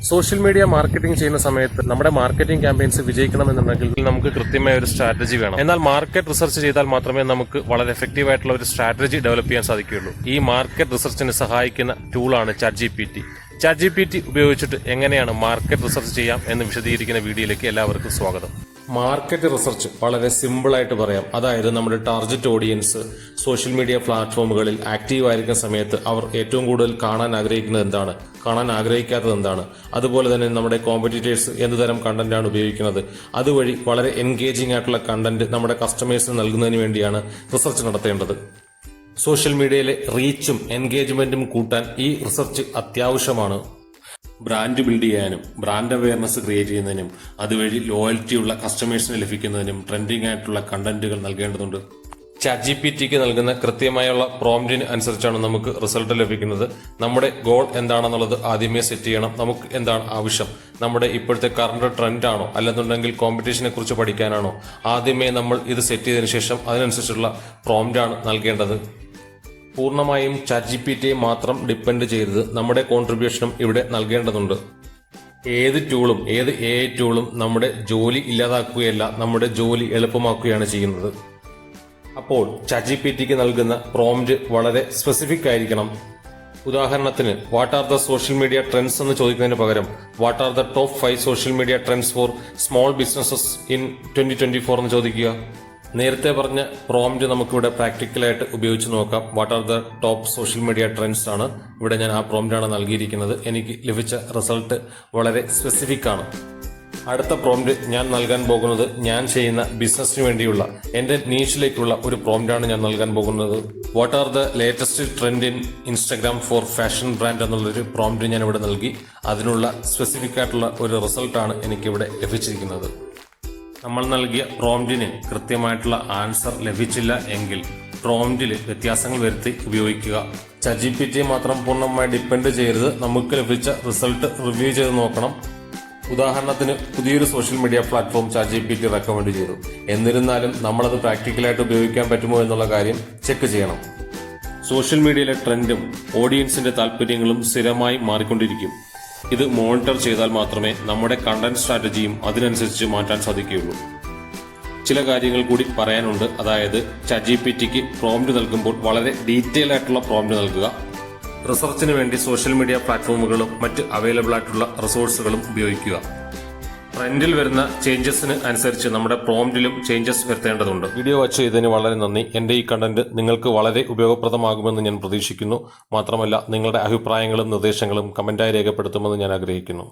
Social media marketing ചെയ്യുന്ന സമയത്ത് നമ്മുടെ മാർക്കറ്റിംഗ് ക്യാമ്പയിൻസ് വിജയിക്കണമെന്നുണ്ടെങ്കിൽ നമുക്ക് കൃത്യമായ ഒരു സ്ട്രാറ്റജി വേണം. എന്നാൽ മാർക്കറ്റ് റിസർച്ച് ചെയ്താൽ മാത്രമേ നമുക്ക് വളരെ എഫക്റ്റീവ് ആയിട്ടുള്ള ഒരു സ്ട്രാറ്റജി ഡെവലപ്പ് ചെയ്യാൻ സാധിക്കുകയുള്ളൂ. ഈ മാർക്കറ്റ് റിസർച്ചിന് സഹായിക്കുന്ന ടൂളാണ് ChatGPT. ChatGPT ഉപയോഗിച്ചിട്ട് എങ്ങനെയാണ് മാർക്കറ്റ് റിസർച്ച് ചെയ്യാം എന്ന് വിശദീകരിക്കുന്ന വീഡിയോയിലേക്ക് എല്ലാവർക്കും സ്വാഗതം. മാർക്കറ്റ് റിസർച്ച് വളരെ സിമ്പിൾ ആയിട്ട് പറയാം. അതായത് നമ്മുടെ ടാർഗറ്റ് ഓഡിയൻസ് സോഷ്യൽ മീഡിയ പ്ലാറ്റ്ഫോമുകളിൽ ആക്റ്റീവ് ആയിരിക്കുന്ന സമയത്ത് അവർ ഏറ്റവും കൂടുതൽ കാണാൻ ആഗ്രഹിക്കുന്നത് എന്താണ്, കാണാൻ ആഗ്രഹിക്കാത്തത് എന്താണ്, അതുപോലെ തന്നെ നമ്മുടെ കോമ്പറ്റീറ്റേഴ്സ് എന്തുതരം കണ്ടന്റാണ് ഉപയോഗിക്കുന്നത്, അതുവഴി വളരെ എൻഗേജിംഗ് ആയിട്ടുള്ള കണ്ടന്റ് നമ്മുടെ കസ്റ്റമേഴ്സിന് നൽകുന്നതിന് വേണ്ടിയാണ് റിസർച്ച് നടത്തേണ്ടത്. സോഷ്യൽ മീഡിയയിലെ റീച്ചും എൻഗേജ്മെന്റും കൂട്ടാൻ ഈ റിസർച്ച് അത്യാവശ്യമാണ്. ബ്രാൻഡ് ബിൽഡ് ചെയ്യാനും ബ്രാൻഡ് അവയർനെസ് ക്രിയേറ്റ് ചെയ്യുന്നതിനും അതുവഴി ലോയൽറ്റിയുള്ള കസ്റ്റമേഴ്സിന് ലഭിക്കുന്നതിനും ട്രെൻഡിംഗ് ആയിട്ടുള്ള കണ്ടന്റുകൾ നൽകേണ്ടതുണ്ട്. ChatGPTക്ക് നൽകുന്ന കൃത്യമായുള്ള പ്രോംപ്റ്റിന് അനുസരിച്ചാണ് നമുക്ക് റിസൾട്ട് ലഭിക്കുന്നത്. നമ്മുടെ ഗോൾ എന്താണെന്നുള്ളത് ആദ്യമേ സെറ്റ് ചെയ്യണം. നമുക്ക് എന്താണ് ആവശ്യം, നമ്മുടെ ഇപ്പോഴത്തെ കറണ്ട് ട്രെൻഡ് ആണോ അല്ലെന്നുണ്ടെങ്കിൽ കോമ്പറ്റീഷനെ കുറിച്ച് പഠിക്കാനാണോ, ആദ്യമേ നമ്മൾ ഇത് സെറ്റ് ചെയ്തതിനു ശേഷം അതിനനുസരിച്ചുള്ള പ്രോംപ്റ്റാണ് നൽകേണ്ടത്. പൂർണ്ണമായും ChatGPTയെ മാത്രം ഡിപ്പെൻഡ് ചെയ്തത് നമ്മുടെ കോൺട്രിബ്യൂഷനും ഇവിടെ നൽകേണ്ടതുണ്ട്. ഏത് ടൂളും ഏത് AI ടൂളും നമ്മുടെ ജോലി ഇല്ലാതാക്കുകയല്ല, നമ്മുടെ ജോലി എളുപ്പമാക്കുകയാണ് ചെയ്യുന്നത്. അപ്പോൾ ChatGPTക്ക് നൽകുന്ന പ്രോംപ്റ്റ് വളരെ സ്പെസിഫിക് ആയിരിക്കണം. ഉദാഹരണത്തിന് what are the social media trends എന്ന് ചോദിക്കുന്നതിന് പകരം what are the top 5 social media trends four small businesses in 2024 എന്ന് ചോദിക്കുക. നേരത്തെ പറഞ്ഞ പ്രോംപ്റ്റ് നമുക്കിവിടെ പ്രാക്ടിക്കലായിട്ട് ഉപയോഗിച്ച് നോക്കാം. What are the top social media trends ആണ് ഇവിടെ ഞാൻ ആ പ്രോംപ്റ്റാണ് നൽകിയിരിക്കുന്നത്. എനിക്ക് ലഭിച്ച റിസൾട്ട് വളരെ സ്പെസിഫിക് ആണ്. അടുത്ത പ്രോംപ്റ്റ് ഞാൻ നൽകാൻ പോകുന്നത് ഞാൻ ചെയ്യുന്ന ബിസിനസ്സിന് വേണ്ടിയുള്ള എന്റെ നീഷിലേക്കുള്ള ഒരു പ്രോംപ്റ്റാണ് ഞാൻ നൽകാൻ പോകുന്നത്. What are the latest trend in Instagram for fashion brand എന്നുള്ളൊരു പ്രോംപ്റ്റ് ഞാൻ ഇവിടെ നൽകി. അതിനുള്ള സ്പെസിഫിക് ആയിട്ടുള്ള ഒരു റിസൾട്ടാണ് എനിക്കിവിടെ ലഭിച്ചിരിക്കുന്നത്. നമ്മൾ നൽകിയ പ്രോംപ്റ്റിന് കൃത്യമായിട്ടുള്ള ആൻസർ ലഭിച്ചില്ല എങ്കിൽ പ്രോംപ്റ്റിൽ വ്യത്യാസങ്ങൾ വരുത്തി ഉപയോഗിക്കുക. ChatGPTയെ മാത്രം പൂർണ്ണമായി ഡിപ്പെൻഡ് ചെയ്യരുത്. നമുക്ക് ലഭിച്ച റിസൾട്ട് റിവ്യൂ ചെയ്ത് നോക്കണം. ഉദാഹരണത്തിന് പുതിയൊരു social media platform ChatGPT recommend ചെയ്തു. എന്നിരുന്നാലും നമ്മളത് പ്രാക്ടിക്കലായിട്ട് ഉപയോഗിക്കാൻ പറ്റുമോ എന്നുള്ള കാര്യം ചെക്ക് ചെയ്യണം. സോഷ്യൽ മീഡിയയിലെ ട്രെൻഡും ഓഡിയൻസിന്റെ താല്പര്യങ്ങളും സ്ഥിരമായി മാറിക്കൊണ്ടിരിക്കും. ഇത് മോണിറ്റർ ചെയ്താൽ മാത്രമേ നമ്മുടെ കണ്ടന്റ് സ്ട്രാറ്റജിയും അതിനനുസരിച്ച് മാറ്റാൻ സാധിക്കുകയുള്ളൂ. ചില കാര്യങ്ങൾ കൂടി പറയാനുണ്ട്. അതായത് ChatGPTക്ക് പ്രോംപ്റ്റ് നൽകുമ്പോൾ വളരെ ഡീറ്റെയിൽ ആയിട്ടുള്ള പ്രോംപ്റ്റ് നൽകുക. റിസർച്ചിന് വേണ്ടി സോഷ്യൽ മീഡിയ പ്ലാറ്റ്ഫോമുകളും മറ്റ് അവൈലബിൾ ആയിട്ടുള്ള റിസോഴ്സുകളും ഉപയോഗിക്കുക. ട്രെൻഡിൽ വരുന്ന ചേഞ്ചസിന് അനുസരിച്ച് നമ്മുടെ പ്രോംപ്റ്റിലും ചേഞ്ചസ് വരുത്തേണ്ടതുണ്ട്. വീഡിയോ വാച്ച് ചെയ്തതിന് വളരെ നന്ദി. എന്റെ ഈ കണ്ടന്റ് നിങ്ങൾക്ക് വളരെ ഉപയോഗപ്രദമാകുമെന്ന് ഞാൻ പ്രതീക്ഷിക്കുന്നു. മാത്രമല്ല നിങ്ങളുടെ അഭിപ്രായങ്ങളും നിർദ്ദേശങ്ങളും കമന്റായി രേഖപ്പെടുത്തുമെന്ന് ഞാൻ ആഗ്രഹിക്കുന്നു.